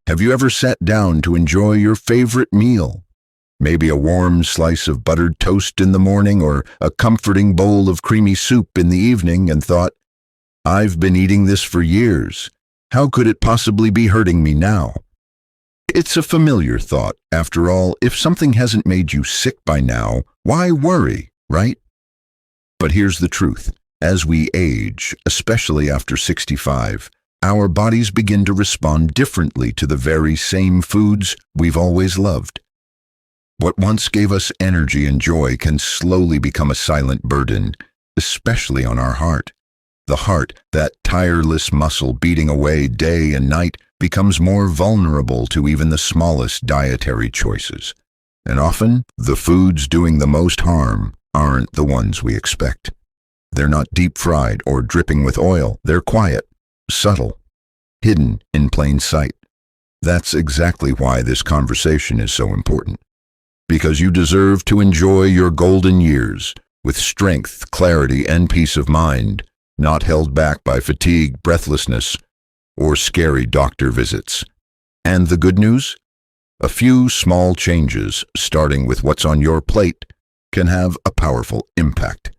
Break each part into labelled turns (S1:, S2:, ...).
S1: Have you ever sat down to enjoy your favorite meal? Maybe a warm slice of buttered toast in the morning or a comforting bowl of creamy soup in the evening and thought, I've been eating this for years. How could it possibly be hurting me now? It's a familiar thought. After all, if something hasn't made you sick by now, why worry, right? But here's the truth. As we age, especially after 65, our bodies begin to respond differently to the very same foods we've always loved. What once gave us energy and joy can slowly become a silent burden, especially on our heart. The heart, that tireless muscle beating away day and night, becomes more vulnerable to even the smallest dietary choices. And often, the foods doing the most harm aren't the ones we expect. They're not deep-fried or dripping with oil. They're quiet, subtle, hidden in plain sight. That's exactly why this conversation is so important. Because you deserve to enjoy your golden years with strength, clarity, and peace of mind, not held back by fatigue, breathlessness, or scary doctor visits. And the good news? A few small changes, starting with what's on your plate, can have a powerful impact.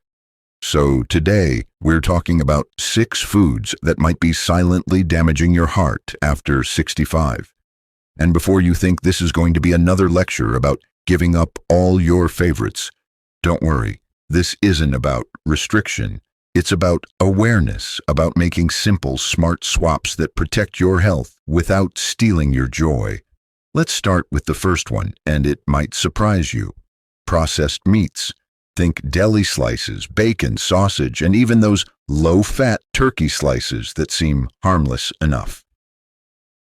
S1: So today, we're talking about 6 foods that might be silently damaging your heart after 65. And before you think this is going to be another lecture about giving up all your favorites, don't worry. This isn't about restriction. It's about awareness, about making simple, smart swaps that protect your health without stealing your joy. Let's start with the first one, and it might surprise you. Processed meats. Think deli slices, bacon, sausage, and even those low-fat turkey slices that seem harmless enough.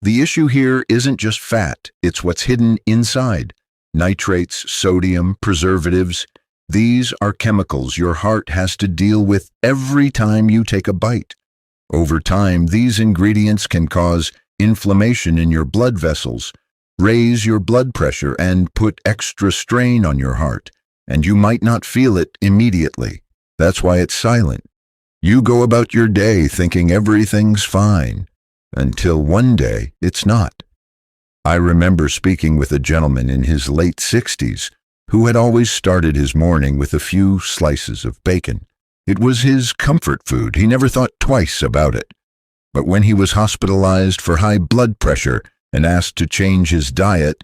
S1: The issue here isn't just fat, it's what's hidden inside. Nitrates, sodium, preservatives. These are chemicals your heart has to deal with every time you take a bite. Over time, these ingredients can cause inflammation in your blood vessels, raise your blood pressure, and put extra strain on your heart. And you might not feel it immediately. That's why it's silent. You go about your day thinking everything's fine, until one day it's not. I remember speaking with a gentleman in his late 60s who had always started his morning with a few slices of bacon. It was his comfort food. He never thought twice about it. But when he was hospitalized for high blood pressure and asked to change his diet,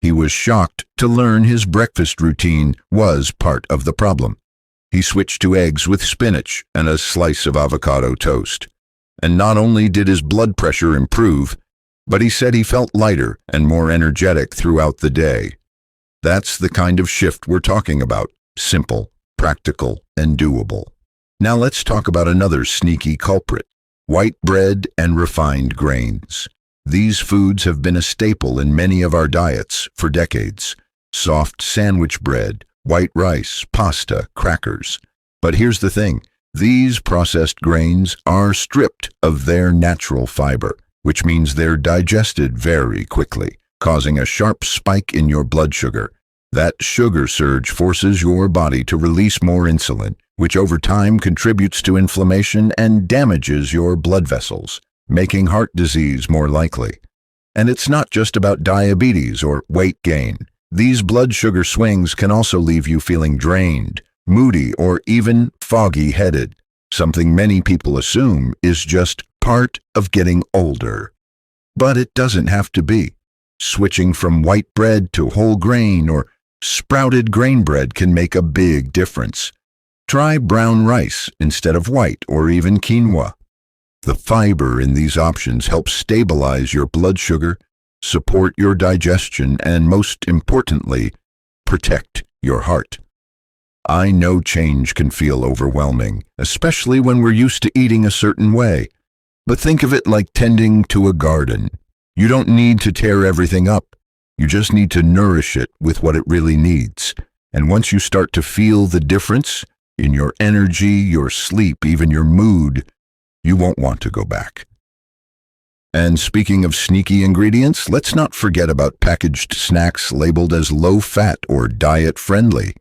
S1: he was shocked to learn his breakfast routine was part of the problem. He switched to eggs with spinach and a slice of avocado toast. And not only did his blood pressure improve, but he said he felt lighter and more energetic throughout the day. That's the kind of shift we're talking about. Simple, practical, and doable. Now let's talk about another sneaky culprit: white bread and refined grains. These foods have been a staple in many of our diets for decades. Soft sandwich bread, white rice, pasta, crackers. But here's the thing. These processed grains are stripped of their natural fiber, which means they're digested very quickly, causing a sharp spike in your blood sugar. That sugar surge forces your body to release more insulin, which over time contributes to inflammation and damages your blood vessels, making heart disease more likely. And it's not just about diabetes or weight gain. These blood sugar swings can also leave you feeling drained, moody, or even foggy-headed, something many people assume is just part of getting older. But it doesn't have to be. Switching from white bread to whole grain or sprouted grain bread can make a big difference. Try brown rice instead of white or even quinoa. The fiber in these options helps stabilize your blood sugar, support your digestion, and most importantly, protect your heart. I know change can feel overwhelming, especially when we're used to eating a certain way. But think of it like tending to a garden. You don't need to tear everything up. You just need to nourish it with what it really needs. And once you start to feel the difference in your energy, your sleep, even your mood, you won't want to go back. And speaking of sneaky ingredients, let's not forget about packaged snacks labeled as low-fat or diet-friendly.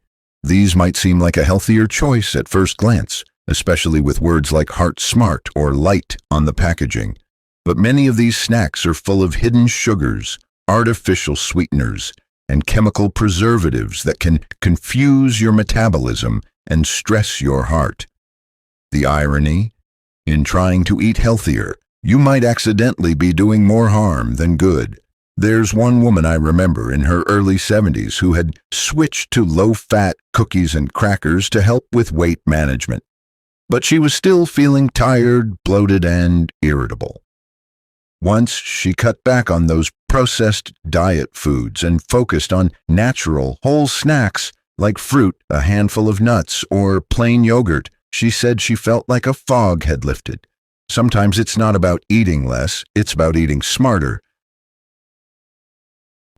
S1: These might seem like a healthier choice at first glance, especially with words like heart smart or light on the packaging. But many of these snacks are full of hidden sugars, artificial sweeteners, and chemical preservatives that can confuse your metabolism and stress your heart. The irony? In trying to eat healthier, you might accidentally be doing more harm than good. There's one woman I remember in her early 70s who had switched to low-fat cookies and crackers to help with weight management. But she was still feeling tired, bloated, and irritable. Once she cut back on those processed diet foods and focused on natural, whole snacks like fruit, a handful of nuts, or plain yogurt, she said she felt like a fog had lifted. Sometimes it's not about eating less, it's about eating smarter.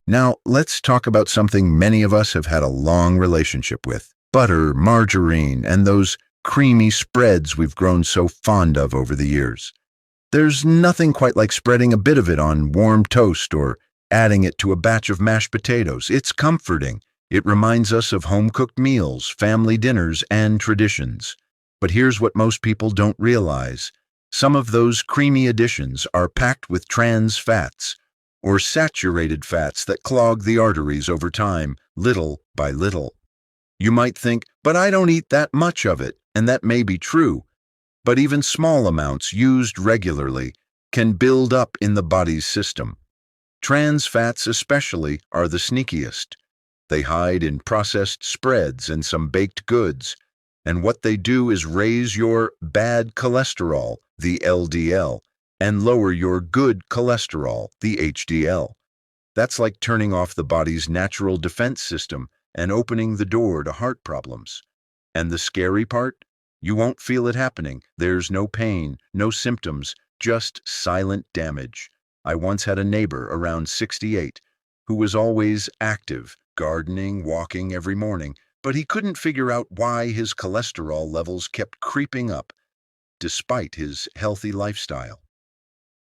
S1: Now, let's talk about something many of us have had a long relationship with: butter, margarine, and those creamy spreads we've grown so fond of over the years. There's nothing quite like spreading a bit of it on warm toast or adding it to a batch of mashed potatoes. It's comforting. It reminds us of home-cooked meals, family dinners, and traditions. But here's what most people don't realize. Some of those creamy additions are packed with trans fats, or saturated fats that clog the arteries over time, little by little. You might think, but I don't eat that much of it, and that may be true. But even small amounts used regularly can build up in the body's system. Trans fats especially are the sneakiest. They hide in processed spreads and some baked goods, and what they do is raise your bad cholesterol, the LDL, and lower your good cholesterol, the HDL. That's like turning off the body's natural defense system and opening the door to heart problems. And the scary part? You won't feel it happening. There's no pain, no symptoms, just silent damage. I once had a neighbor around 68 who was always active, gardening, walking every morning, but he couldn't figure out why his cholesterol levels kept creeping up despite his healthy lifestyle.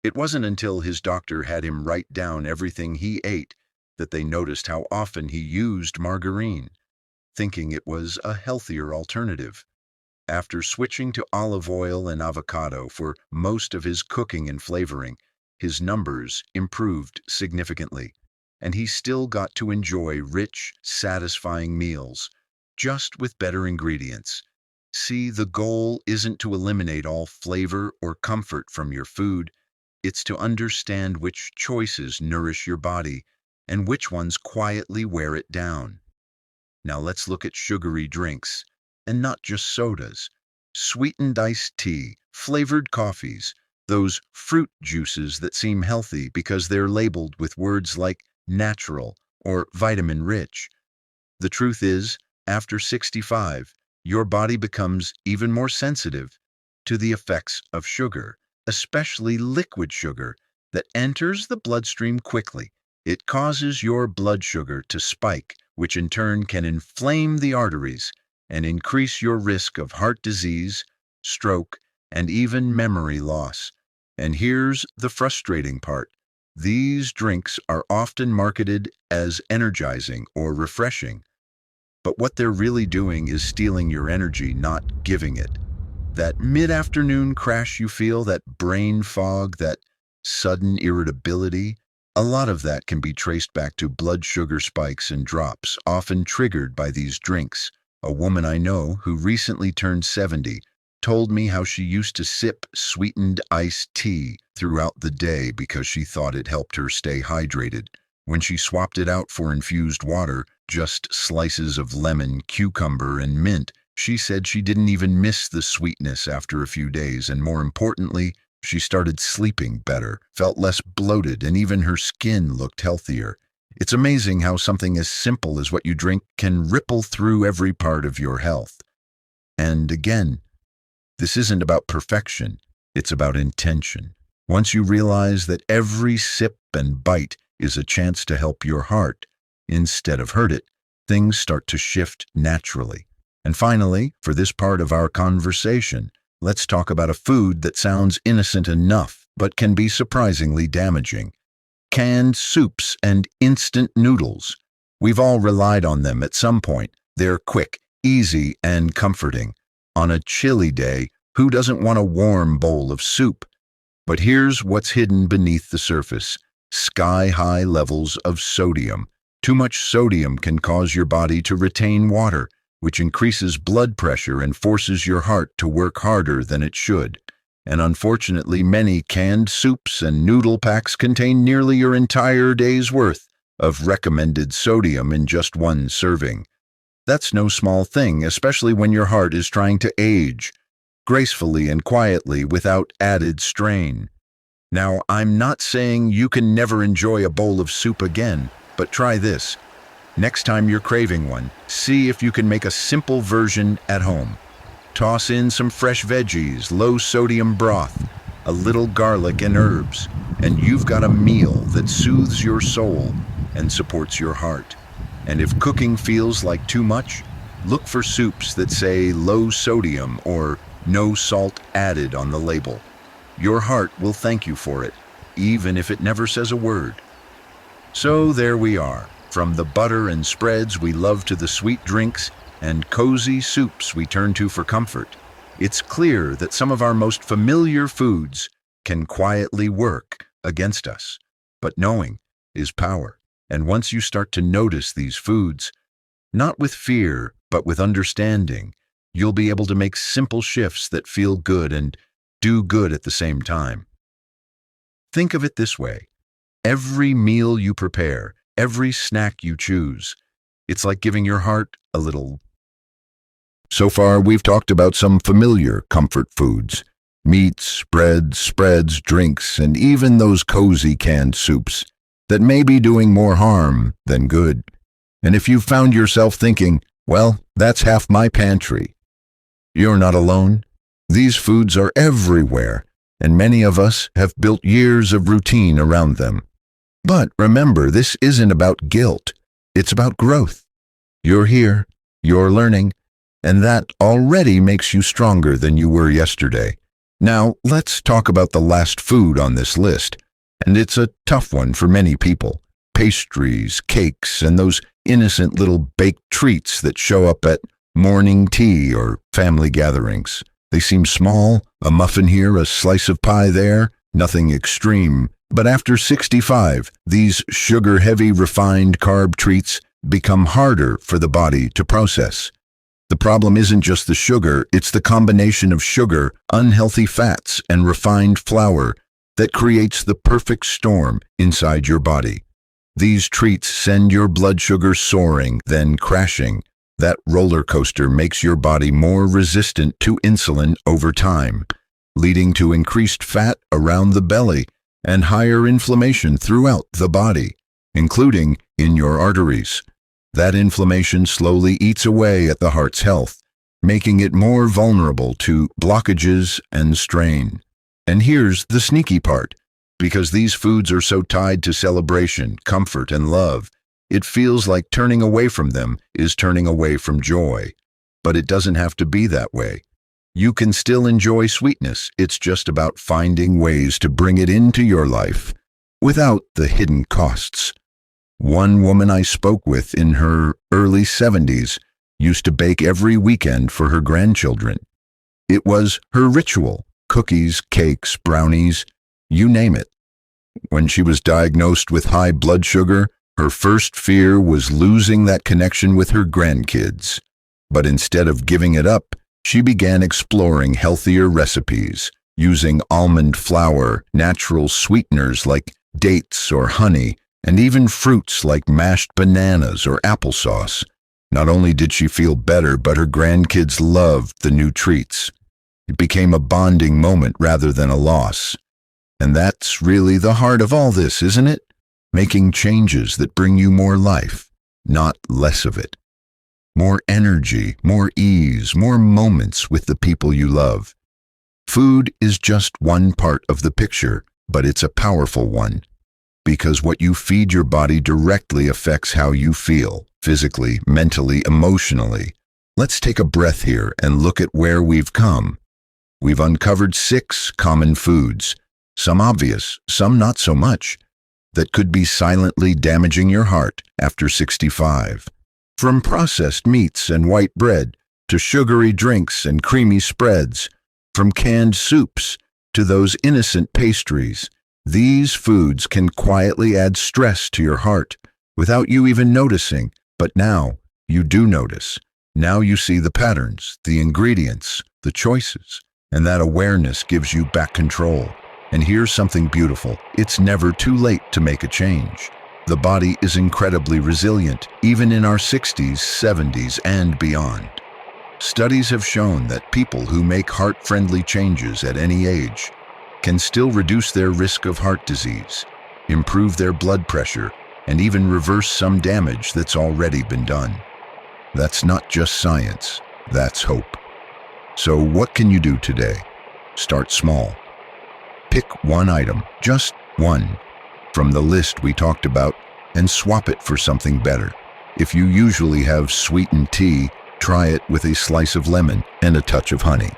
S1: It wasn't until his doctor had him write down everything he ate that they noticed how often he used margarine, thinking it was a healthier alternative. After switching to olive oil and avocado for most of his cooking and flavoring, his numbers improved significantly, and he still got to enjoy rich, satisfying meals, just with better ingredients. See, the goal isn't to eliminate all flavor or comfort from your food. It's to understand which choices nourish your body and which ones quietly wear it down. Now let's look at sugary drinks, and not just sodas. Sweetened iced tea, flavored coffees, those fruit juices that seem healthy because they're labeled with words like natural or vitamin-rich. The truth is, after 65, your body becomes even more sensitive to the effects of sugar, especially liquid sugar, that enters the bloodstream quickly. It causes your blood sugar to spike, which in turn can inflame the arteries and increase your risk of heart disease, stroke, and even memory loss. And here's the frustrating part. These drinks are often marketed as energizing or refreshing, but what they're really doing is stealing your energy, not giving it. That mid-afternoon crash you feel, that brain fog, that sudden irritability, a lot of that can be traced back to blood sugar spikes and drops, often triggered by these drinks. A woman I know who recently turned 70 told me how she used to sip sweetened iced tea throughout the day because she thought it helped her stay hydrated. When she swapped it out for infused water, just slices of lemon, cucumber, and mint, she said she didn't even miss the sweetness after a few days, and more importantly, she started sleeping better, felt less bloated, and even her skin looked healthier. It's amazing how something as simple as what you drink can ripple through every part of your health. And again, this isn't about perfection, it's about intention. Once you realize that every sip and bite is a chance to help your heart instead of hurt it, things start to shift naturally. And finally, for this part of our conversation, let's talk about a food that sounds innocent enough but can be surprisingly damaging. Canned soups and instant noodles. We've all relied on them at some point. They're quick, easy, and comforting. On a chilly day, who doesn't want a warm bowl of soup? But here's what's hidden beneath the surface: sky-high levels of sodium. Too much sodium can cause your body to retain water, which increases blood pressure and forces your heart to work harder than it should. And unfortunately, many canned soups and noodle packs contain nearly your entire day's worth of recommended sodium in just one serving. That's no small thing, especially when your heart is trying to age gracefully and quietly without added strain. Now, I'm not saying you can never enjoy a bowl of soup again, but try this. Next time you're craving one, see if you can make a simple version at home. Toss in some fresh veggies, low-sodium broth, a little garlic and herbs, and you've got a meal that soothes your soul and supports your heart. And if cooking feels like too much, look for soups that say low sodium or no salt added on the label. Your heart will thank you for it, even if it never says a word. So there we are, from the butter and spreads we love to the sweet drinks and cozy soups we turn to for comfort. It's clear that some of our most familiar foods can quietly work against us. But knowing is power. And once you start to notice these foods, not with fear, but with understanding, you'll be able to make simple shifts that feel good and do good at the same time. Think of it this way. Every meal you prepare, every snack you choose, it's like giving your heart a little. So far, we've talked about some familiar comfort foods: meats, breads, spreads, drinks, and even those cozy canned soups that may be doing more harm than good. And if you've found yourself thinking, well, that's half my pantry, you're not alone. These foods are everywhere, and many of us have built years of routine around them. But remember, this isn't about guilt. It's about growth. You're here, you're learning, and that already makes you stronger than you were yesterday. Now, let's talk about the last food on this list, and it's a tough one for many people. Pastries, cakes, and those innocent little baked treats that show up at morning tea or family gatherings. They seem small, a muffin here, a slice of pie there, nothing extreme. But after 65, these sugar-heavy refined carb treats become harder for the body to process. The problem isn't just the sugar, it's the combination of sugar, unhealthy fats, and refined flour that creates the perfect storm inside your body. These treats send your blood sugar soaring, then crashing. That roller coaster makes your body more resistant to insulin over time, leading to increased fat around the belly and higher inflammation throughout the body, including in your arteries. That inflammation slowly eats away at the heart's health, making it more vulnerable to blockages and strain. And here's the sneaky part. Because these foods are so tied to celebration, comfort, and love, it feels like turning away from them is turning away from joy. But it doesn't have to be that way. You can still enjoy sweetness. It's just about finding ways to bring it into your life without the hidden costs. One woman I spoke with in her early 70s used to bake every weekend for her grandchildren. It was her ritual: cookies, cakes, brownies, you name it. When she was diagnosed with high blood sugar, her first fear was losing that connection with her grandkids. But instead of giving it up, she began exploring healthier recipes, using almond flour, natural sweeteners like dates or honey, and even fruits like mashed bananas or applesauce. Not only did she feel better, but her grandkids loved the new treats. It became a bonding moment rather than a loss. And that's really the heart of all this, isn't it? Making changes that bring you more life, not less of it. More energy, more ease, more moments with the people you love. Food is just one part of the picture, but it's a powerful one. Because what you feed your body directly affects how you feel, physically, mentally, emotionally. Let's take a breath here and look at where we've come. We've uncovered 6 common foods, some obvious, some not so much, that could be silently damaging your heart after 65. From processed meats and white bread to sugary drinks and creamy spreads, from canned soups to those innocent pastries. These foods can quietly add stress to your heart without you even noticing. But now you do notice. Now you see the patterns, the ingredients, the choices, and that awareness gives you back control. And here's something beautiful. It's never too late to make a change. The body is incredibly resilient, even in our 60s, 70s, and beyond. Studies have shown that people who make heart-friendly changes at any age can still reduce their risk of heart disease, improve their blood pressure, and even reverse some damage that's already been done. That's not just science, that's hope. So what can you do today? Start small. Pick one item, just one, from the list we talked about, and swap it for something better. If you usually have sweetened tea, try it with a slice of lemon and a touch of honey.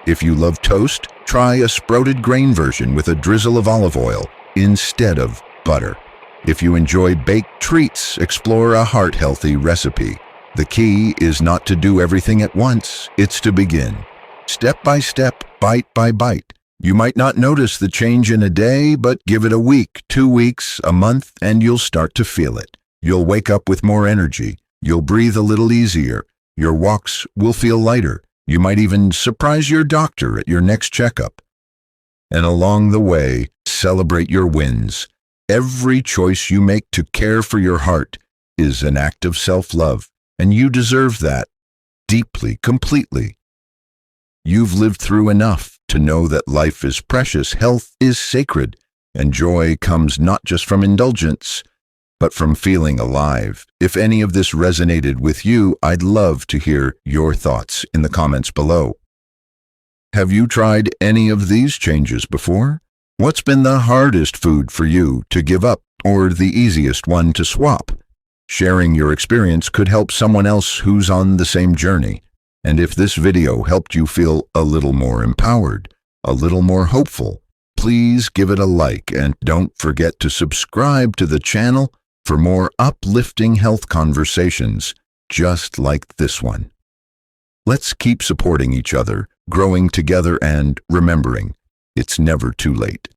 S1: If you love toast, try a sprouted grain version with a drizzle of olive oil instead of butter. If you enjoy baked treats, explore a heart-healthy recipe. The key is not to do everything at once, it's to begin. Step by step, bite by bite. You might not notice the change in a day, but give it a week, 2 weeks, a month, and you'll start to feel it. You'll wake up with more energy. You'll breathe a little easier. Your walks will feel lighter. You might even surprise your doctor at your next checkup. And along the way, celebrate your wins. Every choice you make to care for your heart is an act of self-love, and you deserve that deeply, completely. You've lived through enough to know that life is precious, health is sacred, and joy comes not just from indulgence, but from feeling alive. If any of this resonated with you, I'd love to hear your thoughts in the comments below. Have you tried any of these changes before? What's been the hardest food for you to give up, or the easiest one to swap? Sharing your experience could help someone else who's on the same journey. And if this video helped you feel a little more empowered, a little more hopeful, please give it a like and don't forget to subscribe to the channel for more uplifting health conversations just like this one. Let's keep supporting each other, growing together, and remembering, it's never too late.